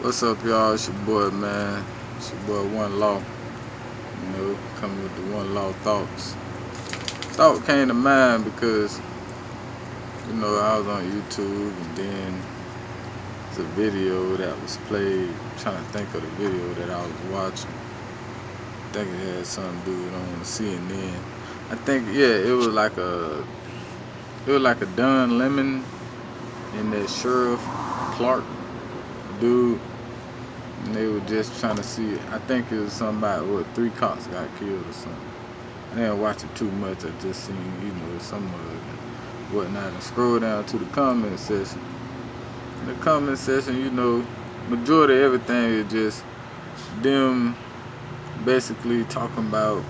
What's up, y'all? It's your boy, man. It's your boy, One Law. Coming with the One Law thoughts. Thought came to mind because, I was on YouTube and then there's a video that was played. I'm trying to think of the video that I was watching. I think it had something to do with on CNN. I think, it was like a Don Lemon and that Sheriff Clark dude. And they were just trying to see, I think it was something about 3 cops got killed or something. I didn't watch it too much. I just seen, some of it and whatnot. And scroll down to the comment section. In the comment section, majority of everything is just them basically talking about,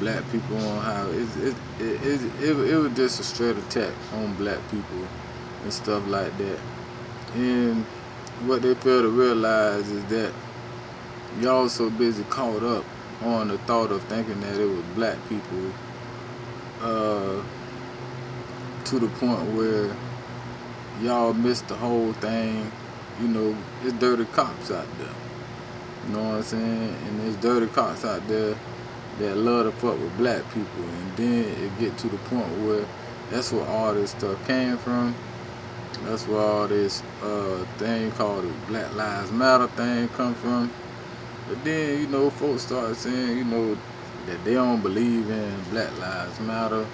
black people on how it was just a straight attack on black people and stuff like that. And what they fail to realize is that y'all so busy caught up on the thought of thinking that it was black people to the point where y'all missed the whole thing. It's dirty cops out there. You know what I'm saying? And there's dirty cops out there that love to fuck with black people. And then it get to the point where that's where all this stuff came from. That's where all this thing called the Black Lives Matter thing come from. But then, folks start saying, that they don't believe in Black Lives Matter,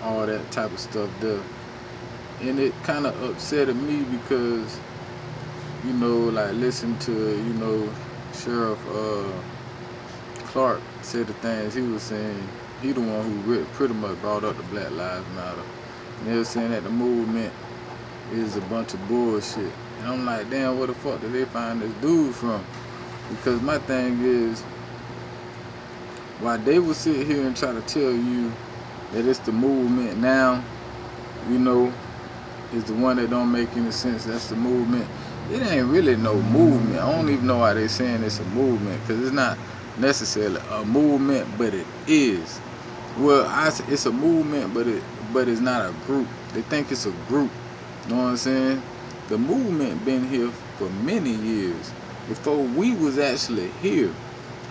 all that type of stuff there. And it kind of upset me because, listen to, Sheriff Clark said the things he was saying. He the one who pretty much brought up the Black Lives Matter. And they were saying that the movement is a bunch of bullshit. And I'm like, damn, where the fuck did they find this dude from? Because my thing is, why they will sit here and try to tell you that it's the movement now, is the one that don't make any sense. That's the movement. It ain't really no movement. I don't even know why they saying it's a movement, because it's not necessarily a movement, but it is. Well, it's a movement, but it's not a group. They think it's a group. You know what I'm saying? The movement been here for many years. Before we was actually here,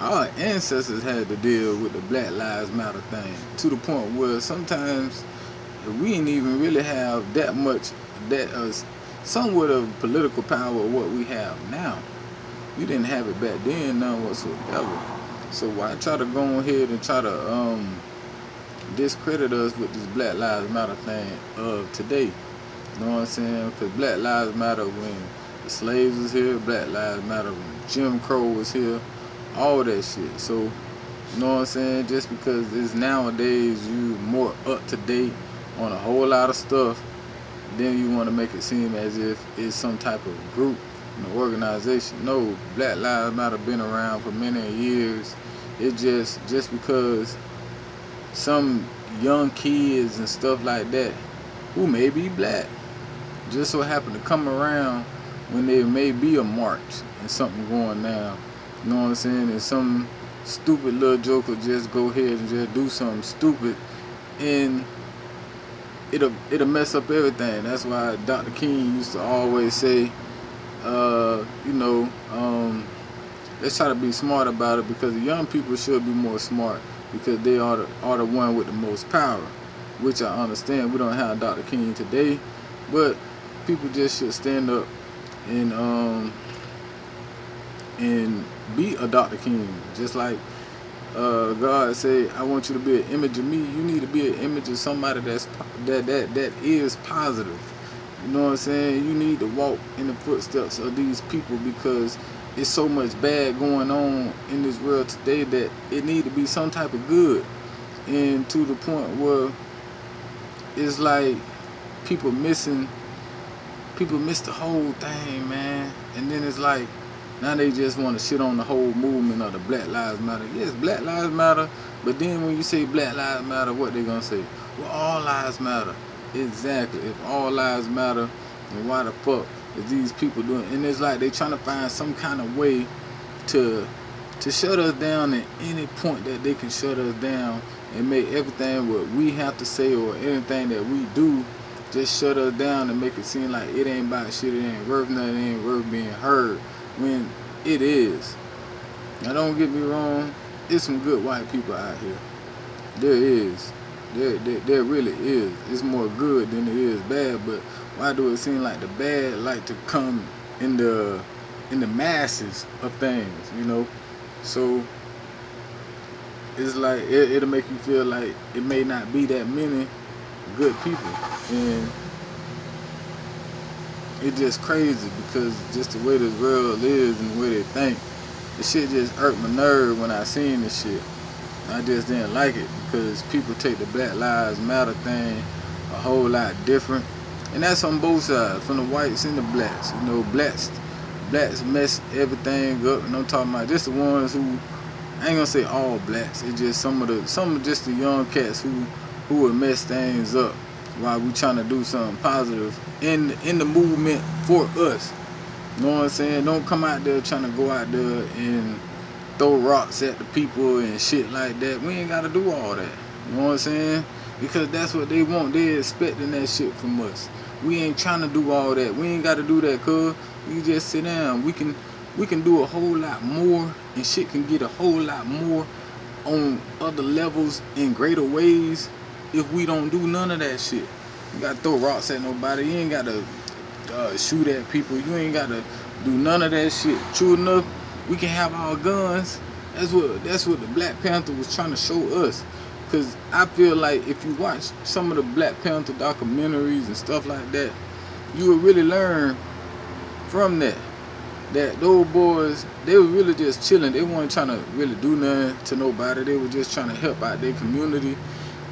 our ancestors had to deal with the Black Lives Matter thing, to the point where sometimes we didn't even really have that much, somewhat of political power of what we have now. We didn't have it back then, none whatsoever. So why try to go ahead and try to discredit us with this Black Lives Matter thing of today? You know what I'm saying? Because Black Lives Matter when the slaves was here, Black Lives Matter when Jim Crow was here, all that shit. So, you know what I'm saying? Just because it's nowadays you more up to date on a whole lot of stuff, then you want to make it seem as if it's some type of group, an organization. No, Black Lives Matter been around for many years. It just because some young kids and stuff like that who may be black just so happen to come around when there may be a march and something going down. You know what I'm saying? And some stupid little joker just go ahead and just do something stupid, and it'll mess up everything. That's why Dr. King used to always say, let's try to be smart about it, because the young people should be more smart, because they are the one with the most power, which I understand. We don't have Dr. King today, but people just should stand up and be a Dr. King. Just like God say, I want you to be an image of me. You need to be an image of somebody that is positive. You know what I'm saying? You need to walk in the footsteps of these people, because it's so much bad going on in this world today that it need to be some type of good. And to the point where it's like people miss the whole thing, man. And then it's like, now they just want to shit on the whole movement of the Black Lives Matter. Yes, Black Lives Matter, but then when you say Black Lives Matter, what they gonna say? Well, all lives matter. Exactly. If all lives matter, then why the fuck is these people doing? And it's like they trying to find some kind of way to shut us down at any point that they can shut us down and make everything what we have to say or anything that we do just shut us down and make it seem like it ain't about shit, it ain't worth nothing, it ain't worth being heard, when it is. Now don't get me wrong, there's some good white people out here. There is. There really is. It's more good than it is bad, but why do it seem like the bad like to come in the masses of things, you know? So it's like it'll make you feel like it may not be that many good people, and it's just crazy because just the way this world is and the way they think, the shit just irked my nerve when I seen this shit. I just didn't like it because people take the Black Lives Matter thing a whole lot different, and that's on both sides, from the whites and the blacks. You know, blacks mess everything up, and I'm talking about just the ones who, I ain't gonna say all blacks. It's just some of just the young cats who would mess things up while we trying to do something positive in the movement for us. You know what I'm saying? Don't come out there trying to go out there and throw rocks at the people and shit like that. We ain't gotta do all that. You know what I'm saying? Because that's what they want. They expecting that shit from us. We ain't trying to do all that. We ain't gotta do that, cuz. We just sit down. We can do a whole lot more, and shit can get a whole lot more on other levels in greater ways if we don't do none of that shit. You gotta throw rocks at nobody. You ain't gotta shoot at people. You ain't gotta do none of that shit. True enough, we can have our guns. That's what the Black Panther was trying to show us. Cause I feel like if you watch some of the Black Panther documentaries and stuff like that, you will really learn from that those boys, they were really just chilling. They weren't trying to really do nothing to nobody. They were just trying to help out their community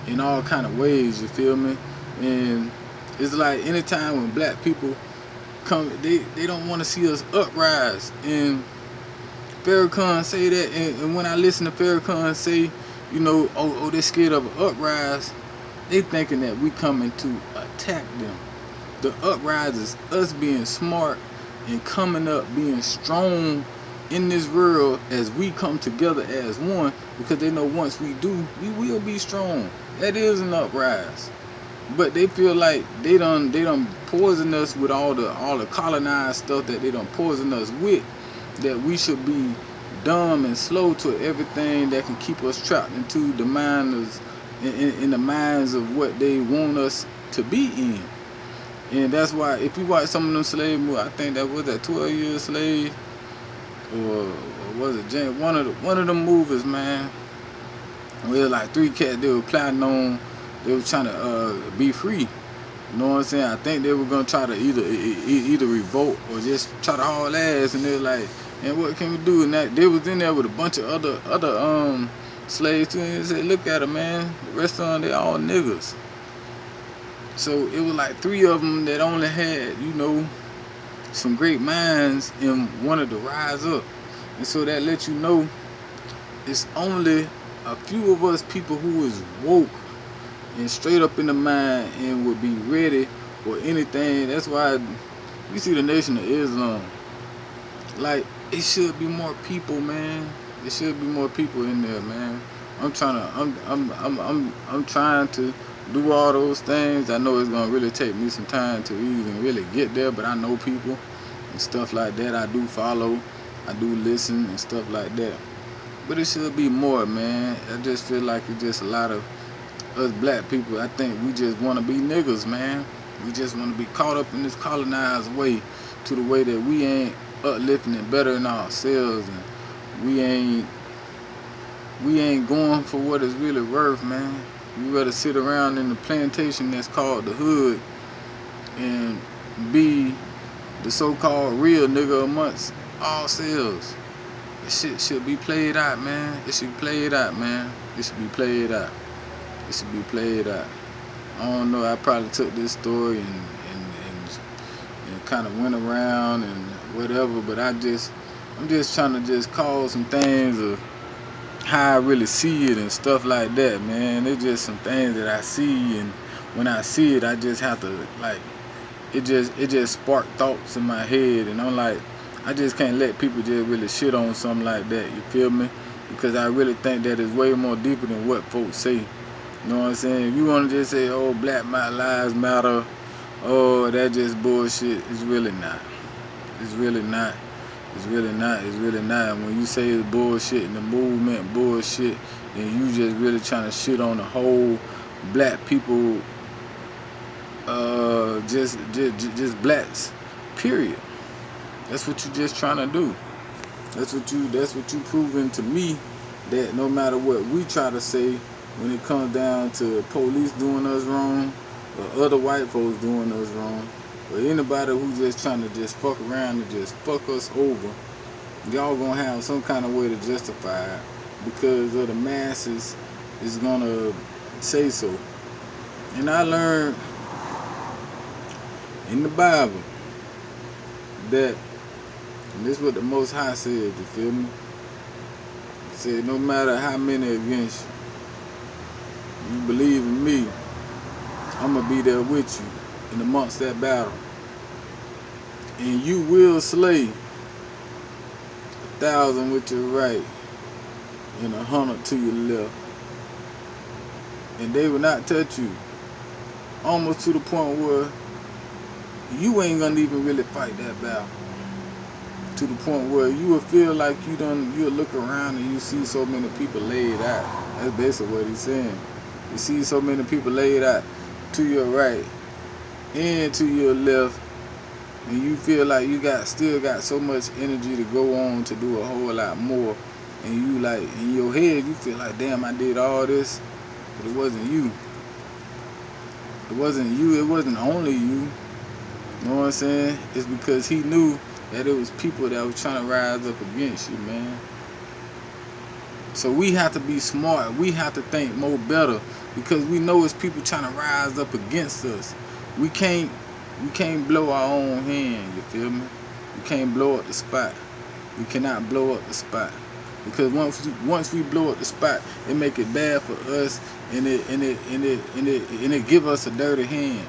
in all kind of ways, you feel me? And it's like anytime when black people come, they don't want to see us uprise. And Farrakhan say that, and when I listen to Farrakhan say, you know, oh, they're scared of an uprise, they thinking that we coming to attack them. The uprise is us being smart and coming up, being strong in this world as we come together as one, because they know once we do, we will be strong. That is an uprise. But they feel like they done poison us with all the colonized stuff that they done poison us with, that we should be dumb and slow to everything that can keep us trapped into the minds in the minds of what they want us to be in. And that's why if you watch some of them slave movies, I think that was that 12-Year Slave, or was it James? One of them movies, man. Where it was like three cats they were plotting on, they were trying to be free. You know what I'm saying? I think they were gonna try to either revolt or just try to haul ass, and they were like, and what can we do? And that they was in there with a bunch of other slaves too, and they said, look at them, man. The rest of them, they all niggas. So it was like three of them that only had, you know, some great minds and wanted to rise up. And so that lets you know it's only a few of us people who is woke and straight up in the mind and would be ready for anything. That's why you see the Nation of Islam. Like, it should be more people, man. There should be more people in there, man. I'm trying to do all those things. I know it's gonna really take me some time to even really get there, but I know people and stuff like that. I do follow, I do listen and stuff like that. But it should be more, man. I just feel like it's just a lot of us black people. I think we just want to be niggas, man. We just want to be caught up in this colonized way, to the way that we ain't uplifting and bettering ourselves, and we ain't going for what it's really worth, man. We rather sit around in the plantation that's called the hood and be the so-called real nigga amongst ourselves. This shit should be played out, man. It should be played out, man. It should be played out. It should be played out. I don't know, I probably took this story and kind of went around and whatever, but I'm just trying to just call some things of how I really see it and stuff like that, man. It's just some things that I see, and when I see it, I just have to, like, it just spark thoughts in my head, and I'm like, I just can't let people just really shit on something like that, you feel me? Because I really think that it's way more deeper than what folks say. You know what I'm saying? If you want to just say, oh, Black Lives Matter, oh, that just bullshit. It's really not. It's really not. It's really not. It's really not. And when you say it's bullshit and the movement bullshit, then you just really trying to shit on the whole black people, just blacks, period. That's what you just trying to do. That's what you proving to me, that no matter what we try to say, when it comes down to police doing us wrong, or other white folks doing us wrong, or anybody who just trying to just fuck around and just fuck us over, y'all gonna have some kind of way to justify it because of the masses is gonna say so. And I learned in the Bible that, and this is what the Most High said, you feel me? He said, no matter how many against you, you believe in me, I'm going to be there with you in amongst that battle. And you will slay 1,000 with your right and 100 to your left. And they will not touch you. Almost to the point where you ain't going to even really fight that battle. To the point where you will feel like you'll look around and you see so many people laid out. That's basically what he's saying. You see so many people laid out to your right and to your left, and you feel like you still got so much energy to go on to do a whole lot more. And you like, in your head, you feel like, damn, I did all this, but it wasn't you. It wasn't you. It wasn't only you. You know what I'm saying? It's because he knew that it was people that was trying to rise up against you, man. So we have to be smart. We have to think more better, because we know it's people trying to rise up against us. We can't blow our own hand, you feel me? We can't blow up the spot. We cannot blow up the spot. Because once we blow up the spot, it make it bad for us, and it give us a dirty hand.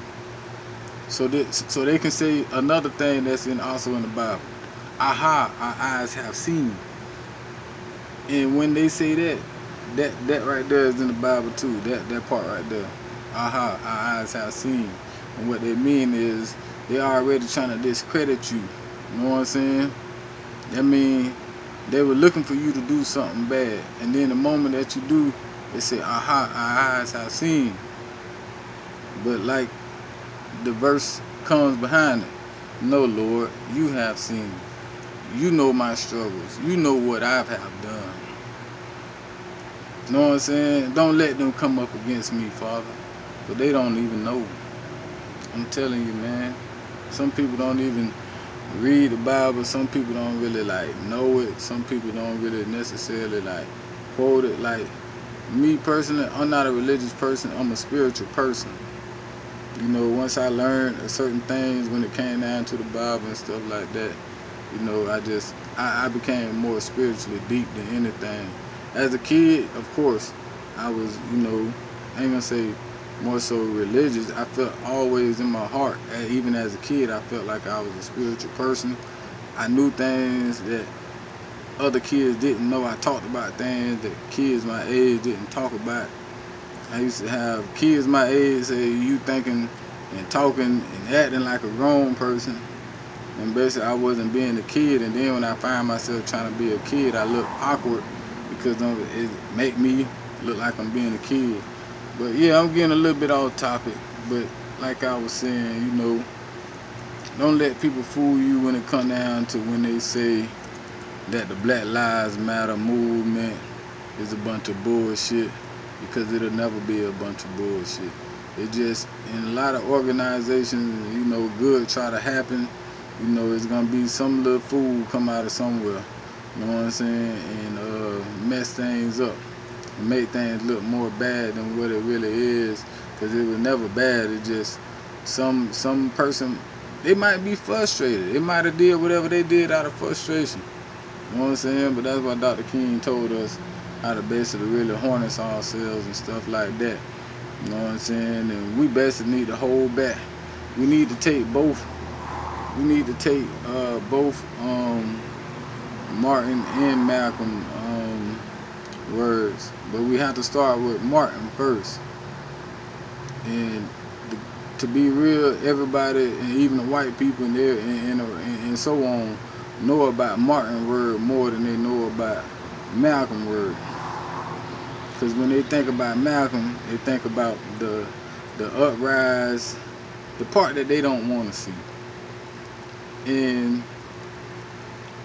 So they can say another thing that's also in the Bible. Aha, our eyes have seen. And when they say that right there is in the Bible too. That part right there. Aha, our eyes have seen. And what they mean is they already trying to discredit you. You know what I'm saying? That mean they were looking for you to do something bad. And then the moment that you do, they say, aha, our eyes have seen. But like the verse comes behind it. No, Lord, you have seen. You know my struggles. You know what I have done. You know what I'm saying? Don't let them come up against me, Father. But they don't even know. I'm telling you, man. Some people don't even read the Bible. Some people don't really know it. Some people don't really necessarily quote it. Like me personally, I'm not a religious person. I'm a spiritual person. You know, once I learned certain things when it came down to the Bible and stuff like that, you know, I became more spiritually deep than anything. As a kid, of course, I was, you know, I ain't gonna say more so religious. I felt always in my heart, even as a kid, I felt like I was a spiritual person. I knew things that other kids didn't know. I talked about things that kids my age didn't talk about. I used to have kids my age say, you thinking and talking and acting like a grown person. And basically I wasn't being a kid. And then when I find myself trying to be a kid, I look awkward because it make me look like I'm being a kid. But yeah, I'm getting a little bit off topic. But like I was saying, you know, don't let people fool you when it come down to when they say that the Black Lives Matter movement is a bunch of bullshit. Because it'll never be a bunch of bullshit. It just, in a lot of organizations, you know, good try to happen, you know, it's gonna be some little fool come out of somewhere, you know what I'm saying, and mess things up and make things look more bad than what it really is. Because it was never bad. It just some person, they might be frustrated. They might have did whatever they did out of frustration. You know what I'm saying? But that's why Dr. King told us how to basically really harness ourselves and stuff like that. You know what I'm saying? And we basically need to hold back. We need to take both. We need to take both Martin and Malcolm words. But we have to start with Martin first. And to be real, everybody, and even the white people and, and so on, know about Martin word more than they know about Malcolm word. Because when they think about Malcolm, they think about the uprise, the part that they don't want to see. And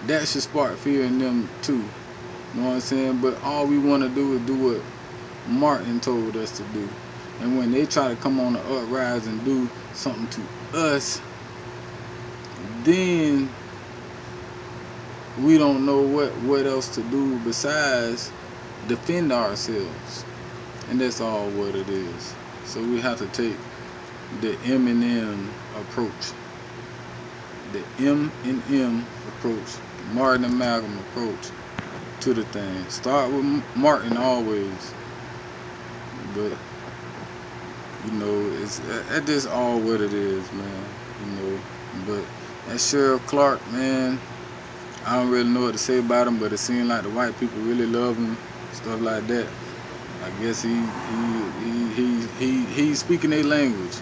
that should spark fear in them too. You know what I'm saying? But all we want to do is do what Martin told us to do. And when they try to come on the uprise and do something to us, then we don't know what else to do besides defend ourselves. And that's all what it is. So we have to take the Eminem approach. The M approach. Martin and Malcolm approach to the thing. Start with Martin always. But you know, that's just all what it is, man. You know, but that Sheriff Clark, man, I don't really know what to say about him, but it seems like the white people really love him, stuff like that. I guess he's speaking their language,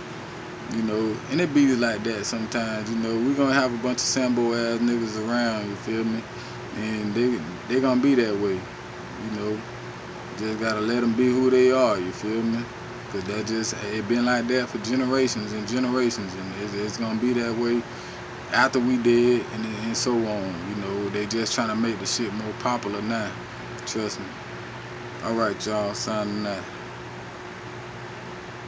you know, and it be like that sometimes. You know, we're gonna have a bunch of Sambo ass niggas around, you feel me? And they gonna be that way, you know. Just gotta let them be who they are, you feel me? Cause that just, it been like that for generations and generations, and it's gonna be that way after we dead, and so on. You know, they just trying to make the shit more popular now. Trust me. All right, y'all, signing out.